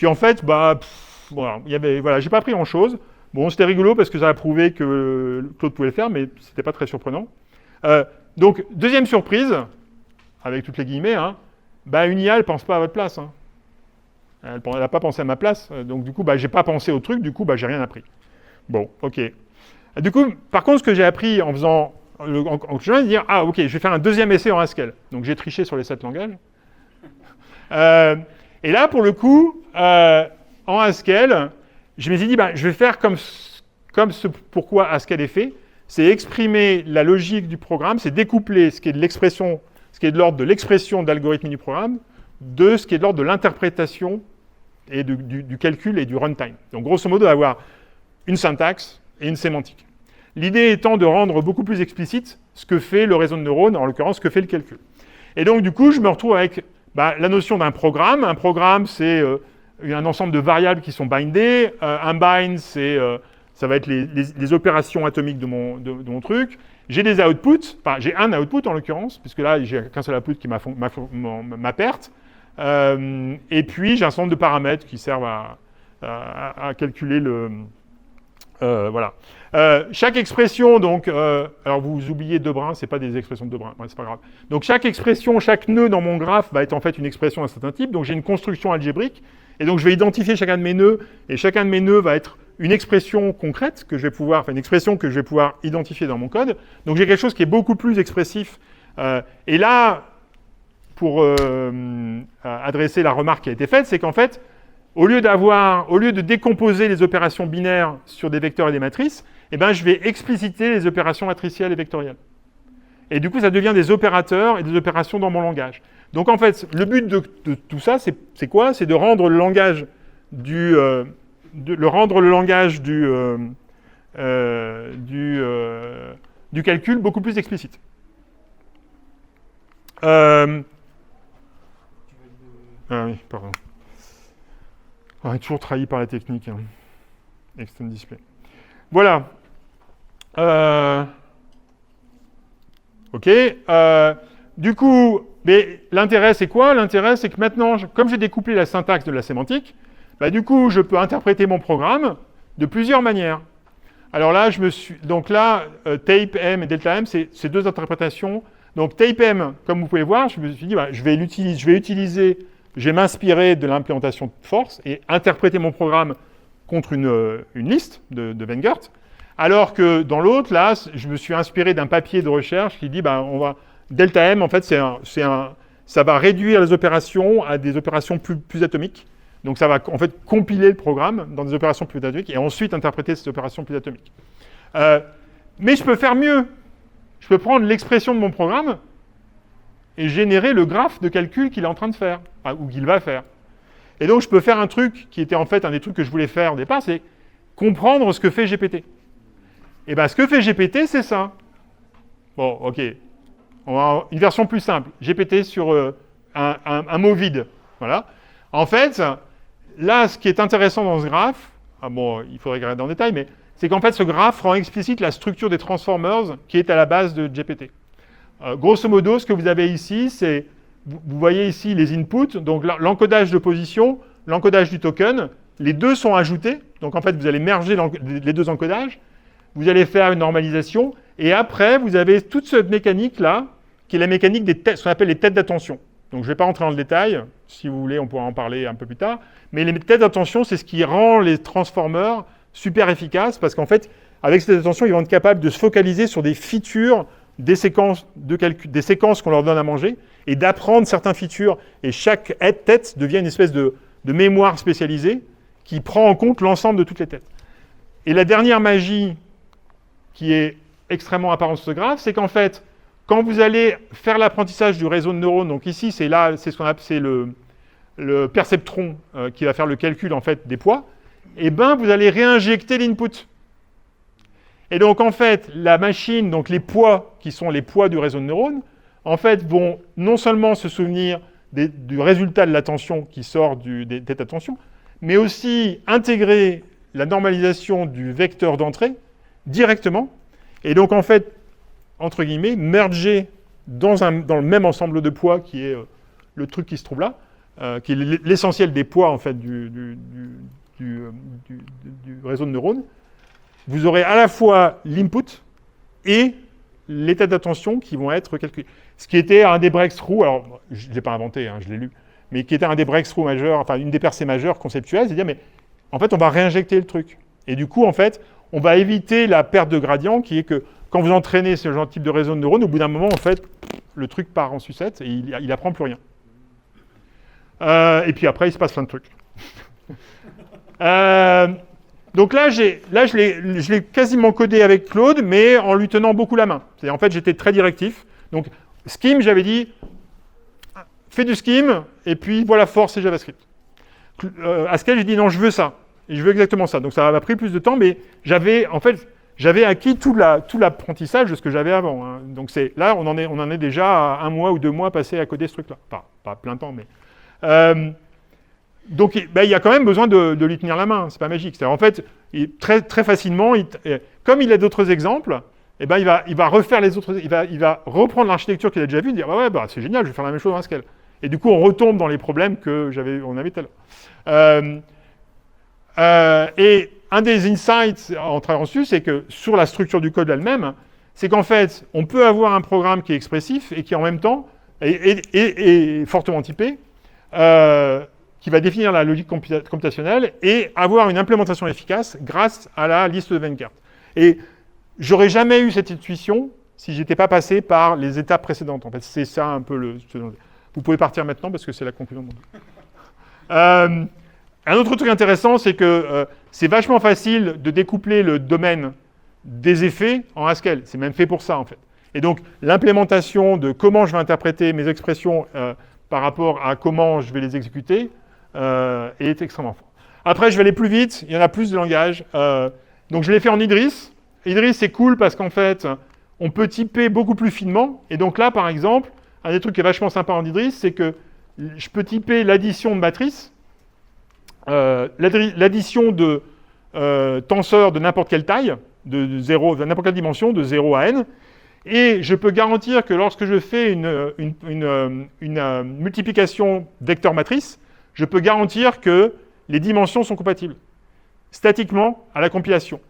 en fait, voilà, j'ai pas appris grand-chose. Bon, c'était rigolo parce que ça a prouvé que Claude pouvait le faire, mais c'était pas très surprenant. Donc, deuxième surprise, avec toutes les guillemets, hein, une IA, elle pense pas à votre place. Hein. Elle n'a pas pensé à ma place. Donc, du coup, j'ai pas pensé au truc. Du coup, j'ai rien appris. Bon, ok. Du coup, par contre, ce que j'ai appris en faisant... je viens de dire, ok, je vais faire un deuxième essai en Haskell. Donc, j'ai triché sur les 7 langages. Et là, pour le coup, en Haskell, je me suis dit, je vais faire comme ce pourquoi Haskell est fait, c'est exprimer la logique du programme, c'est découpler ce qui est de l'expression, ce qui est de l'ordre de l'expression de l'algorithme du programme, de ce qui est de l'ordre de l'interprétation et du calcul et du runtime. Donc, grosso modo, d'avoir une syntaxe et une sémantique. L'idée étant de rendre beaucoup plus explicite ce que fait le réseau de neurones, en l'occurrence, ce que fait le calcul. Et donc, du coup, je me retrouve avec la notion d'un programme. Un programme, c'est un ensemble de variables qui sont bindées. Un bind, ça va être les opérations atomiques de mon truc. J'ai des outputs, j'ai un output en l'occurrence, puisque là, j'ai qu'un seul output qui est ma perte. Et puis, j'ai un certain nombre de paramètres qui servent à calculer le... voilà. Chaque expression, donc, alors vous oubliez deux brins, c'est pas des expressions de deux brins, c'est pas grave. Donc chaque expression, chaque nœud dans mon graphe va être en fait une expression d'un certain type. Donc j'ai une construction algébrique, et donc je vais identifier chacun de mes nœuds, et chacun de mes nœuds va être une expression concrète que je vais pouvoir, une expression que je vais pouvoir identifier dans mon code. Donc j'ai quelque chose qui est beaucoup plus expressif. Et là, pour adresser la remarque qui a été faite, c'est qu'en fait, au lieu de décomposer les opérations binaires sur des vecteurs et des matrices, je vais expliciter les opérations matricielles et vectorielles. Et du coup, ça devient des opérateurs et des opérations dans mon langage. Donc en fait, le but de tout ça, c'est quoi? C'est de rendre le langage du calcul beaucoup plus explicite. Ah oui, pardon. On est toujours trahi par la technique. Hein. Extend display. Voilà. OK. Du coup, mais l'intérêt, c'est quoi? L'intérêt, c'est que maintenant, comme j'ai découplé la syntaxe de la sémantique, du coup, je peux interpréter mon programme de plusieurs manières. Alors là, tape M et delta M, c'est deux interprétations. Donc, tape M, comme vous pouvez voir, je me suis dit, je vais m'inspirer de l'implémentation de force et interpréter mon programme contre une liste de Weingart. Alors que dans l'autre, là, je me suis inspiré d'un papier de recherche qui dit, Delta M, en fait, ça va réduire les opérations à des opérations plus atomiques. Donc ça va en fait compiler le programme dans des opérations plus atomiques et ensuite interpréter ces opérations plus atomiques. Mais je peux faire mieux. Je peux prendre l'expression de mon programme et générer le graphe de calcul qu'il est en train de faire, ou qu'il va faire. Et donc je peux faire un truc qui était en fait un des trucs que je voulais faire au départ, c'est comprendre ce que fait GPT. Et bien ce que fait GPT, c'est ça. Bon, ok. On va une version plus simple. GPT sur un mot vide. Voilà. En fait, là, ce qui est intéressant dans ce graphe, il faudrait regarder en détail, mais c'est qu'en fait, ce graphe rend explicite la structure des transformers qui est à la base de GPT. Grosso modo, ce que vous avez ici, c'est, vous voyez ici les inputs, donc l'encodage de position, l'encodage du token, les deux sont ajoutés, donc en fait, vous allez merger les deux encodages, vous allez faire une normalisation, et après, vous avez toute cette mécanique-là, qui est la mécanique ce qu'on appelle les têtes d'attention. Donc, je ne vais pas rentrer dans le détail. Si vous voulez, on pourra en parler un peu plus tard. Mais les têtes d'attention, c'est ce qui rend les transformers super efficaces parce qu'en fait, avec ces têtes d'attention, ils vont être capables de se focaliser sur des features des séquences de calcul, des séquences qu'on leur donne à manger et d'apprendre certaines features. Et chaque tête devient une espèce de mémoire spécialisée qui prend en compte l'ensemble de toutes les têtes. Et la dernière magie qui est extrêmement apparente sur ce graphe, c'est qu'en fait, quand vous allez faire l'apprentissage du réseau de neurones, donc ici, c'est ce qu'on appelle le perceptron qui va faire le calcul en fait des poids, et ben vous allez réinjecter l'input. Et donc en fait, la machine, donc les poids qui sont les poids du réseau de neurones, en fait vont non seulement se souvenir du résultat de l'attention qui sort des têtes d'attention, mais aussi intégrer la normalisation du vecteur d'entrée directement, et donc en fait, entre guillemets, merger dans le même ensemble de poids qui est le truc qui se trouve là, qui est l'essentiel des poids en fait du réseau de neurones. Vous aurez à la fois l'input et les têtes d'attention qui vont être calculées. Ce qui était un des breakthroughs, alors je ne l'ai pas inventé, je l'ai lu, mais qui était un des breakthroughs majeurs, enfin une des percées majeures conceptuelles, c'est de dire, mais en fait, on va réinjecter le truc. Et du coup, en fait, on va éviter la perte de gradient qui est que quand vous entraînez ce genre de type de réseau de neurones, au bout d'un moment, en fait, le truc part en sucette et il n'apprend plus rien. Et puis après, il se passe plein de trucs. Donc là, je l'ai quasiment codé avec Claude, mais en lui tenant beaucoup la main. C'est-à-dire, en fait, j'étais très directif. Donc, Scheme, j'avais dit, fais du Scheme, et puis voilà force et JavaScript. Haskell, j'ai dit, non, je veux ça. Et je veux exactement ça. Donc, ça m'a pris plus de temps, mais j'avais acquis tout l'apprentissage de ce que j'avais avant. Donc, là, on en est déjà à 1 mois ou 2 mois passés à coder ce truc-là. Pas plein temps, mais... donc, il y a quand même besoin de lui tenir la main. C'est pas magique. C'est-à-dire, en fait, très, très facilement, comme il a d'autres exemples, il va refaire les autres... Il va reprendre l'architecture qu'il a déjà vue et dire c'est génial, je vais faire la même chose dans Haskell. Et du coup, on retombe dans les problèmes qu'on avait tout à l'heure. Et un des insights en travaillant dessus, c'est que sur la structure du code elle-même, c'est qu'en fait, on peut avoir un programme qui est expressif et qui en même temps est fortement typé, qui va définir la logique computationnelle et avoir une implémentation efficace grâce à la liste de Venn-Kart. Et j'aurais jamais eu cette intuition si j'étais pas passé par les étapes précédentes. En fait, c'est ça un peu Vous pouvez partir maintenant parce que c'est la conclusion de mon truc. Un autre truc intéressant, c'est que c'est vachement facile de découpler le domaine des effets en Haskell. C'est même fait pour ça, en fait. Et donc, l'implémentation de comment je vais interpréter mes expressions par rapport à comment je vais les exécuter est extrêmement fort. Après, je vais aller plus vite. Il y en a plus de langages. Donc, je l'ai fait en Idris. Idris, c'est cool parce qu'en fait, on peut typer beaucoup plus finement. Et donc là, par exemple, un des trucs qui est vachement sympa en Idris, c'est que je peux typer l'addition de matrices, l'addition de tenseurs de n'importe quelle taille, de n'importe quelle dimension, de 0 à n, et je peux garantir que lorsque je fais une multiplication vecteur-matrice, je peux garantir que les dimensions sont compatibles, statiquement à la compilation.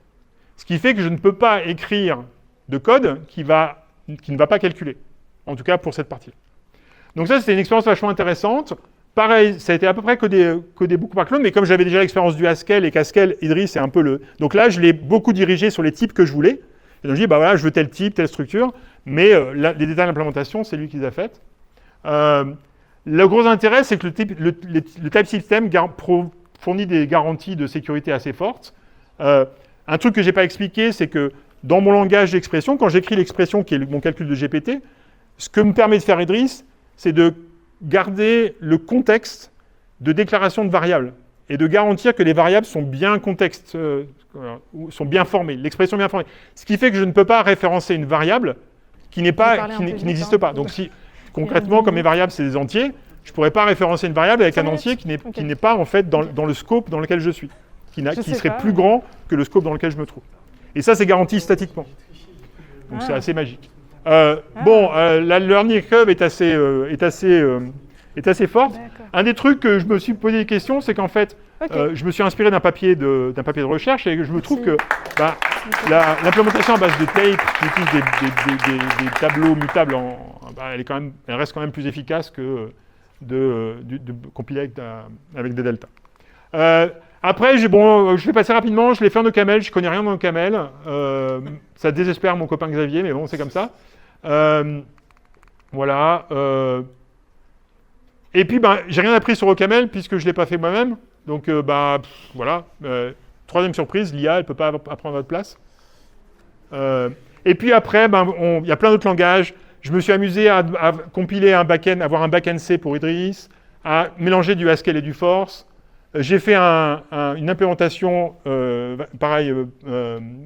Ce qui fait que je ne peux pas écrire de code qui ne va pas calculer, en tout cas pour cette partie-là. Donc ça, c'était une expérience vachement intéressante. Pareil, ça a été à peu près codé beaucoup par Claude, mais comme j'avais déjà l'expérience du Haskell et qu'Haskell, Idris, c'est un peu le... Donc là, je l'ai beaucoup dirigé sur les types que je voulais. Et donc je dis, je veux tel type, telle structure. Mais les détails d'implémentation, c'est lui qui les a faites. Le gros intérêt, c'est que le type system fournit des garanties de sécurité assez fortes. Un truc que je n'ai pas expliqué, c'est que dans mon langage d'expression, quand j'écris l'expression qui est mon calcul de GPT, ce que me permet de faire Idris, c'est de garder le contexte de déclaration de variables et de garantir que les variables sont bien sont bien formées, l'expression est bien formée. Ce qui fait que je ne peux pas référencer une variable qui n'existe pas. Donc si concrètement, comme mes variables, c'est des entiers, je ne pourrais pas référencer une variable avec un entier qui n'est pas en fait dans le scope dans lequel je suis, qui serait plus grand que le scope dans lequel je me trouve. Et ça, c'est garanti statiquement. Donc c'est assez magique. La learning curve est assez forte. Un des trucs que je me suis posé des questions, c'est qu'en fait, je me suis inspiré d'un papier de recherche et je me trouve que l'implémentation à base de tape qui utilise des tableaux mutables, elle reste quand même plus efficace que de compiler avec des deltas. Après, je vais passer rapidement, je l'ai fait en OCaml, je ne connais rien en OCaml. Ça désespère mon copain Xavier, mais bon, c'est comme ça. Voilà. Et puis, j'ai rien appris sur OCaml puisque je ne l'ai pas fait moi-même. Donc, voilà. Troisième surprise, l'IA, elle ne peut pas apprendre à votre place. Et puis après, il y a plein d'autres langages. Je me suis amusé à compiler un back-end, avoir un back-end C pour Idris, à mélanger du Haskell et du Force. J'ai fait une implémentation,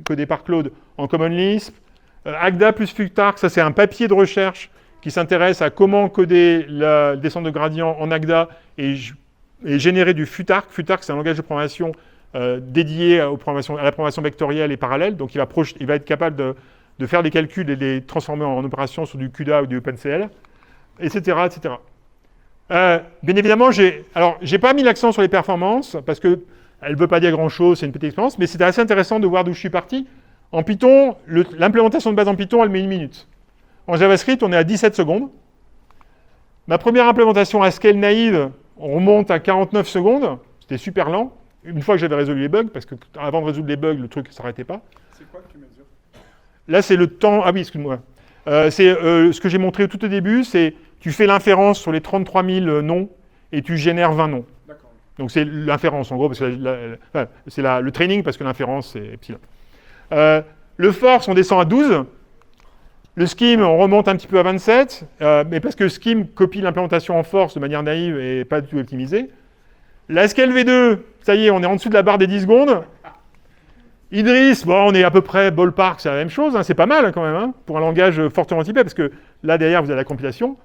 codée par Claude, en Common Lisp. Agda plus Futark, ça c'est un papier de recherche qui s'intéresse à comment coder la descente de gradient en Agda et générer du Futark. Futark, c'est un langage de programmation dédié à la programmation vectorielle et parallèle. Donc il va être capable de faire des calculs et de les transformer en opérations sur du CUDA ou du OpenCL, etc., etc. Bien évidemment, j'ai pas mis l'accent sur les performances parce qu'elle ne veut pas dire grand-chose, c'est une petite expérience, mais c'était assez intéressant de voir d'où je suis parti. En Python, l'implémentation de base en Python, elle met 1 minute. En JavaScript, on est à 17 secondes. Ma première implémentation Haskell naïve, on remonte à 49 secondes. C'était super lent. Une fois que j'avais résolu les bugs, parce qu'avant de résoudre les bugs, le truc ne s'arrêtait pas. C'est quoi que tu mesures? Là, c'est le temps... Ah oui, excuse-moi. Ce que j'ai montré tout au début, c'est tu fais l'inférence sur les 33 000 noms et tu génères 20 noms. D'accord. Donc c'est l'inférence, en gros, parce que c'est le training, parce que l'inférence, c'est epsilon. Le force, on descend à 12. Le scheme, on remonte un petit peu à 27, mais parce que scheme copie l'implémentation en force de manière naïve et pas du tout optimisée. La Haskell V2, ça y est, on est en dessous de la barre des 10 secondes. Idris, on est à peu près ballpark, c'est la même chose, c'est pas mal quand même, pour un langage fortement typé, parce que là, derrière, vous avez la compilation.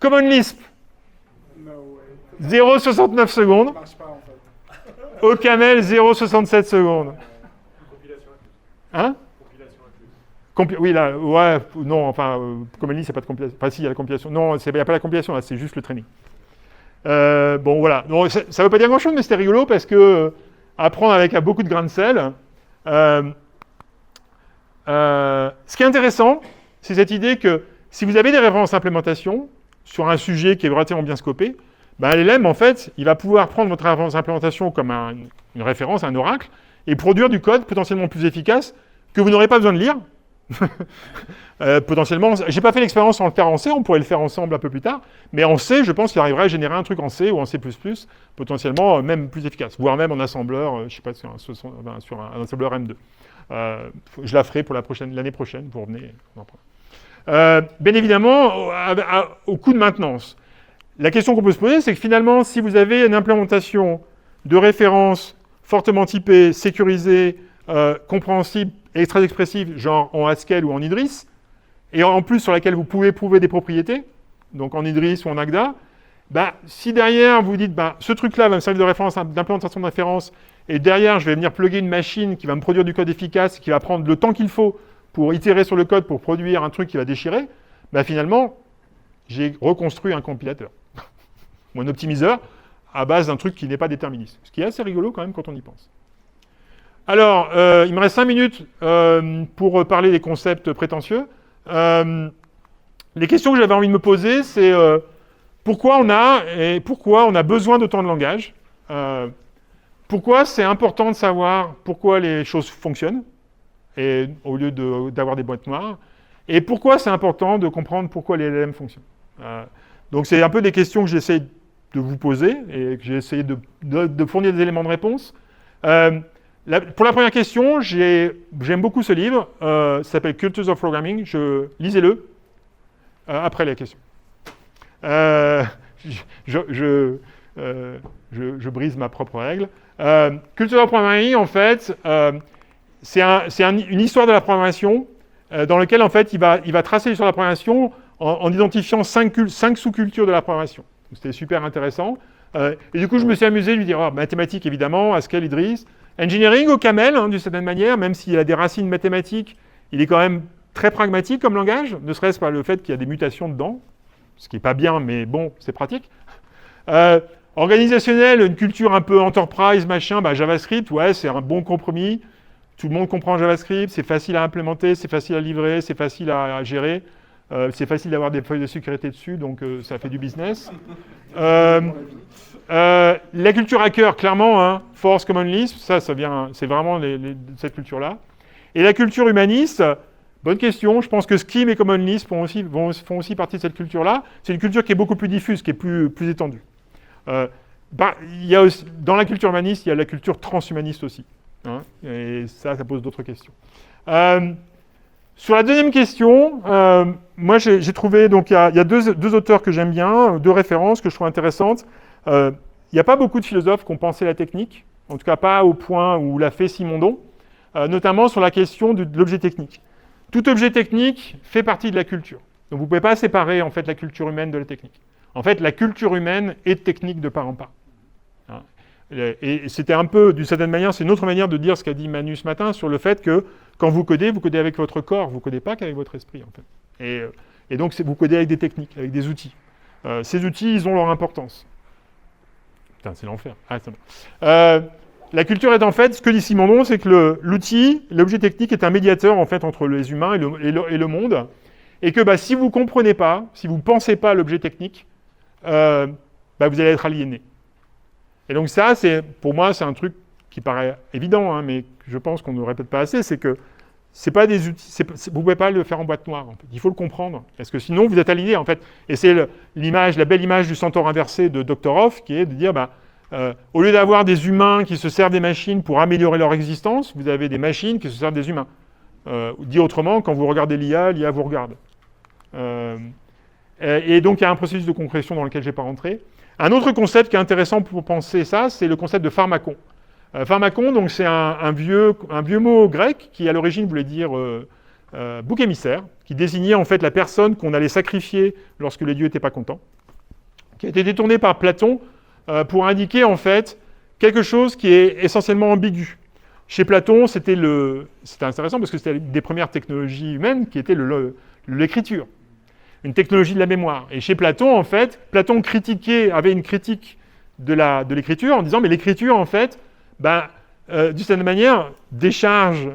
Common Lisp, 0,69 secondes. Ça marche pas en fait. OCaml, 0,67 secondes. Compilation incluse. Hein? Compilation incluse. Oui, là, ouais, non, enfin, Common Lisp, il n'y a pas de compilation. Enfin, si, il y a la compilation. Non, il n'y a pas la compilation, là, c'est juste le training. Bon, voilà. Donc, ça ne veut pas dire grand-chose, mais c'était rigolo parce que apprendre avec beaucoup de grains de sel. Ce qui est intéressant, c'est cette idée que si vous avez des références d'implémentation sur un sujet qui est relativement bien scopé, LLM, en fait, il va pouvoir prendre votre référence d'implémentation comme une référence, un oracle, et produire du code potentiellement plus efficace que vous n'aurez pas besoin de lire. Potentiellement, j'ai pas fait l'expérience en le faire en C, on pourrait le faire ensemble un peu plus tard, mais en C, je pense qu'il arriverait à générer un truc en C ou en C++, potentiellement même plus efficace, voire même en assembleur, je sais pas, sur un assembleur M2. Je la ferai pour l'année prochaine, vous revenez. Bien évidemment, au coût de maintenance. La question qu'on peut se poser, c'est que finalement, si vous avez une implémentation de référence fortement typée, sécurisée, compréhensible et très expressive, genre en Haskell ou en Idris, et en plus sur laquelle vous pouvez prouver des propriétés, donc en Idris ou en Agda, si derrière vous dites ce truc-là va me servir de référence, d'implémentation de référence, et derrière je vais venir plugger une machine qui va me produire du code efficace, qui va prendre le temps qu'il faut pour itérer sur le code pour produire un truc qui va déchirer, finalement, j'ai reconstruit un compilateur, ou un optimiseur, à base d'un truc qui n'est pas déterministe. Ce qui est assez rigolo quand même quand on y pense. Alors, il me reste 5 minutes pour parler des concepts prétentieux. Les questions que j'avais envie de me poser, c'est pourquoi on a besoin d'autant de langage, pourquoi c'est important de savoir pourquoi les choses fonctionnent, et au lieu d'avoir des boîtes noires, Et pourquoi c'est important de comprendre pourquoi les LLM fonctionnent. Donc c'est un peu des questions que j'essaie de vous poser et que j'ai essayé de fournir des éléments de réponse. Pour la première question, j'aime beaucoup ce livre. Ça s'appelle Cultures of Programming. Lisez-le après la question. Je brise ma propre règle. Cultures of Programming, en fait, c'est une histoire de la programmation dans laquelle, en fait, il va tracer l'histoire de la programmation en identifiant 5 sous-cultures de la programmation. C'était super intéressant. Et du coup, je me suis amusé de lui dire mathématiques, évidemment, Haskell, Idris. Engineering au camel, d'une certaine manière, même s'il a des racines mathématiques, il est quand même très pragmatique comme langage, ne serait-ce par le fait qu'il y a des mutations dedans, ce qui n'est pas bien, mais bon, c'est pratique. Organisationnel, une culture un peu enterprise, machin, JavaScript, ouais, c'est un bon compromis. Tout le monde comprend JavaScript, c'est facile à implémenter, c'est facile à livrer, c'est facile à gérer. C'est facile d'avoir des feuilles de sécurité dessus, donc ça fait du business. La culture hacker, clairement, Force Common Lisp, ça vient, c'est vraiment cette culture-là. Et la culture humaniste, bonne question. Je pense que Scheme et Common Lisp font aussi partie de cette culture-là. C'est une culture qui est beaucoup plus diffuse, qui est plus étendue. Il y a aussi, dans la culture humaniste, il y a la culture transhumaniste aussi. Et ça pose d'autres questions. Sur la deuxième question, moi j'ai trouvé, donc il y a deux auteurs que j'aime bien, deux références que je trouve intéressantes. Il n'y a pas beaucoup de philosophes qui ont pensé la technique, en tout cas pas au point où l'a fait Simondon, notamment sur la question de l'objet technique. Tout objet technique fait partie de la culture. Donc vous ne pouvez pas séparer en fait la culture humaine de la technique. En fait, la culture humaine est technique de part en part. Et c'était un peu, d'une certaine manière, c'est une autre manière de dire ce qu'a dit Manu ce matin sur le fait que quand vous codez avec votre corps, vous ne codez pas qu'avec votre esprit, en fait. Et donc, vous codez avec des techniques, avec des outils. Ces outils, ils ont leur importance. Putain, c'est l'enfer. C'est bon. La culture est en fait, ce que dit Simondon, c'est que l'outil, l'objet technique est un médiateur, en fait, entre les humains et le monde. Et que si vous ne comprenez pas, si vous ne pensez pas à l'objet technique, vous allez être aliéné. Et donc ça, pour moi, c'est un truc qui paraît évident, mais que je pense qu'on ne répète pas assez, c'est que c'est pas des outils, vous ne pouvez pas le faire en boîte noire. En fait. Il faut le comprendre, parce que sinon vous êtes aliéné. En fait. Et c'est la belle image du centaure inversé de Dr. Hoff, qui est de dire, au lieu d'avoir des humains qui se servent des machines pour améliorer leur existence, vous avez des machines qui se servent des humains. Dit autrement, quand vous regardez l'IA vous regarde. Et donc il y a un processus de concrétion dans lequel je n'ai pas rentré. Un autre concept qui est intéressant pour penser ça, c'est le concept de pharmacon. Pharmacon, donc, c'est un vieux mot grec qui, à l'origine, voulait dire bouc émissaire, qui désignait en fait la personne qu'on allait sacrifier lorsque les dieux n'étaient pas contents, qui a été détourné par Platon pour indiquer en fait quelque chose qui est essentiellement ambigu. Chez Platon, c'était intéressant parce que c'était une des premières technologies humaines qui était l'écriture. Une technologie de la mémoire. Et chez Platon, en fait, Platon avait une critique de l'écriture en disant, mais l'écriture, en fait, d'une certaine manière, décharge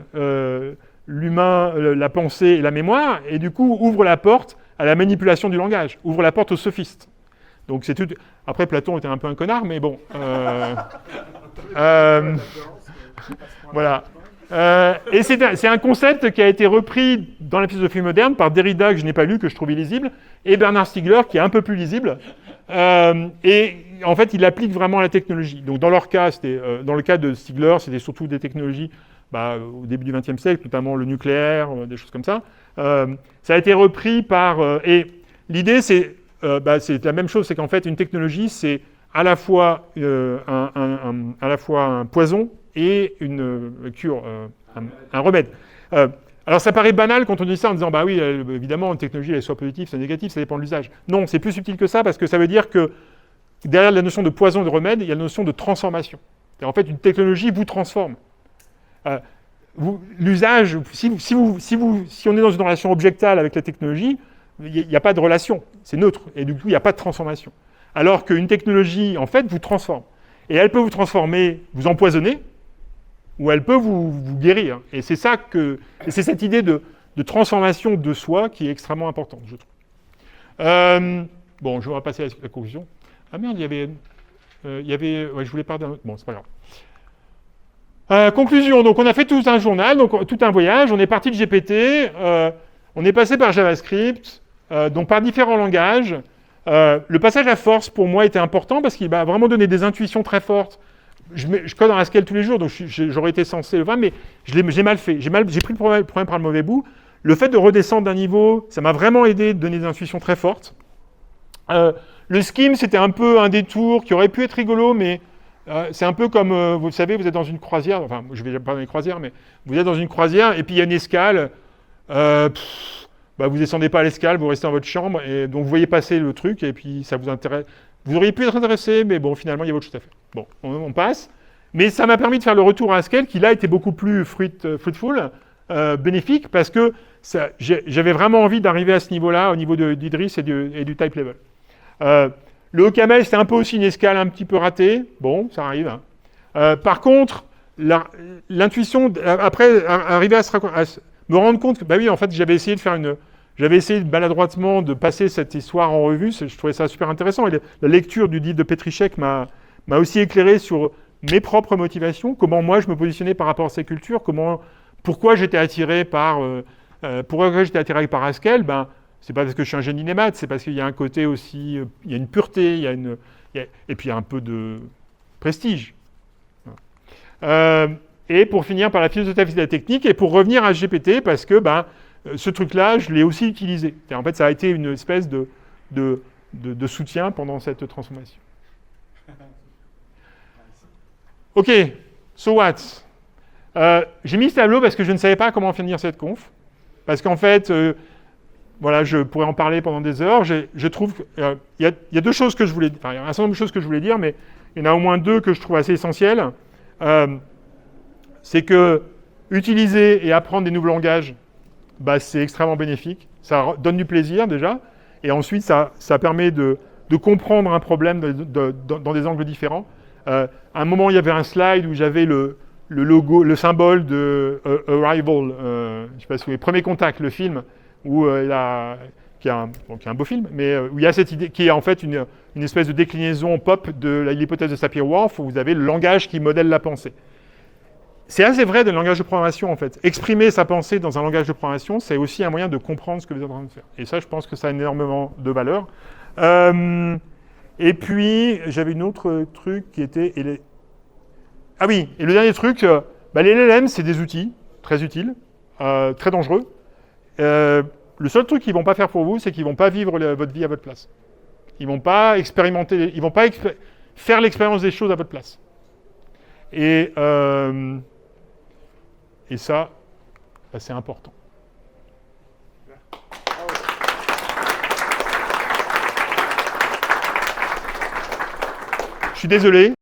l'humain, la pensée et la mémoire, et du coup, ouvre la porte à la manipulation du langage, ouvre la porte aux sophistes. Donc, c'est tout. Après, Platon était un peu un connard, mais bon. Voilà. Et c'est un concept qui a été repris dans la philosophie moderne par Derrida, que je n'ai pas lu, que je trouve illisible, et Bernard Stiegler, qui est un peu plus lisible. Et en fait, il applique vraiment à la technologie. Donc, dans leur cas, dans le cas de Stiegler, c'était surtout des technologies au début du XXe siècle, notamment le nucléaire, des choses comme ça. Ça a été repris par... et l'idée, c'est la même chose, c'est qu'en fait, une technologie, c'est à la fois un poison et une cure, un remède. Alors ça paraît banal quand on dit ça en disant oui, évidemment, une technologie, elle soit positive, soit négative, ça dépend de l'usage. Non, c'est plus subtil que ça parce que ça veut dire que derrière la notion de poison et de remède, il y a la notion de transformation. En fait, une technologie vous transforme. L'usage, si on est dans une relation objectale avec la technologie, il n'y a pas de relation, c'est neutre, et du coup, il n'y a pas de transformation. Alors qu'une technologie, en fait, vous transforme. Et elle peut vous transformer, vous empoisonner, ou elle peut vous guérir. Et c'est cette idée de transformation de soi qui est extrêmement importante, je trouve. Bon, je vais passer à la conclusion. Ah merde, il y avait ouais, je voulais parler d'un autre. Bon, c'est pas grave. Conclusion, donc on a fait tout un journal, donc tout un voyage, on est parti de GPT. On est passé par JavaScript, donc par différents langages. Le passage à Force, pour moi, était important parce qu'il m'a vraiment donné des intuitions très fortes. Je code en Haskell tous les jours, donc j'aurais été censé le voir, mais j'ai mal fait. J'ai pris le problème par le mauvais bout. Le fait de redescendre d'un niveau, ça m'a vraiment aidé de donner des intuitions très fortes. Le scheme, c'était un peu un détour qui aurait pu être rigolo, mais c'est un peu comme, vous le savez, vous êtes dans une croisière, enfin, je ne vais pas dans les croisières, mais vous êtes dans une croisière, et puis il y a une escale, vous descendez pas à l'escale, vous restez dans votre chambre, et donc vous voyez passer le truc, et puis ça vous intéresse. Vous auriez pu être intéressé, mais bon, finalement, il y a autre chose à faire. Bon, on passe. Mais ça m'a permis de faire le retour à Haskell, qui là était beaucoup plus fruitful, bénéfique, parce que j'avais vraiment envie d'arriver à ce niveau-là, au niveau d'Idris et du type level. Le OCaml, c'était un peu aussi une escale un petit peu ratée. Bon, ça arrive. Hein. Par contre, l'intuition, après, arriver à me rendre compte que, bah oui, en fait, j'avais essayé maladroitement de passer cette histoire en revue. Je trouvais ça super intéressant. Et la lecture du livre de Petříček m'a aussi éclairé sur mes propres motivations, comment moi je me positionnais par rapport à ces cultures, pourquoi j'étais attiré par Haskell. Ben, c'est pas parce que je suis un génie des maths, c'est parce qu'il y a un côté aussi, il y a une pureté, et puis il y a un peu de prestige. Et pour finir par la philosophie de la technique, et pour revenir à GPT, parce que ce truc-là, je l'ai aussi utilisé. Et en fait, ça a été une espèce de soutien pendant cette transformation. OK, so what? J'ai mis ce tableau parce que je ne savais pas comment finir cette conf. Parce qu'en fait, voilà, je pourrais en parler pendant des heures. Je trouve qu'il y a deux choses que je voulais dire. Enfin, il y a un certain nombre de choses que je voulais dire, mais il y en a au moins deux que je trouve assez essentielles. C'est que utiliser et apprendre des nouveaux langages, c'est extrêmement bénéfique. Ça donne du plaisir déjà. Et ensuite, ça permet de comprendre un problème dans des angles différents. À un moment, il y avait un slide où j'avais le logo, le symbole de Arrival, je ne sais pas si vous voyez, Premier Contact, le film, où qui est un beau film, mais où il y a cette idée qui est en fait une espèce de déclinaison pop de l'hypothèse de Sapir-Whorf, où vous avez le langage qui modèle la pensée. C'est assez vrai d'un langage de programmation, en fait. Exprimer sa pensée dans un langage de programmation, c'est aussi un moyen de comprendre ce que vous êtes en train de faire. Et ça, je pense que ça a énormément de valeur. Et puis, j'avais une autre truc qui était... Ah oui, et le dernier truc, les LLM, c'est des outils très utiles, très dangereux. Le seul truc qu'ils ne vont pas faire pour vous, c'est qu'ils ne vont pas vivre votre vie à votre place. Ils ne vont pas expérimenter, ils ne vont pas faire l'expérience des choses à votre place. Et ça, c'est important. Je suis désolé.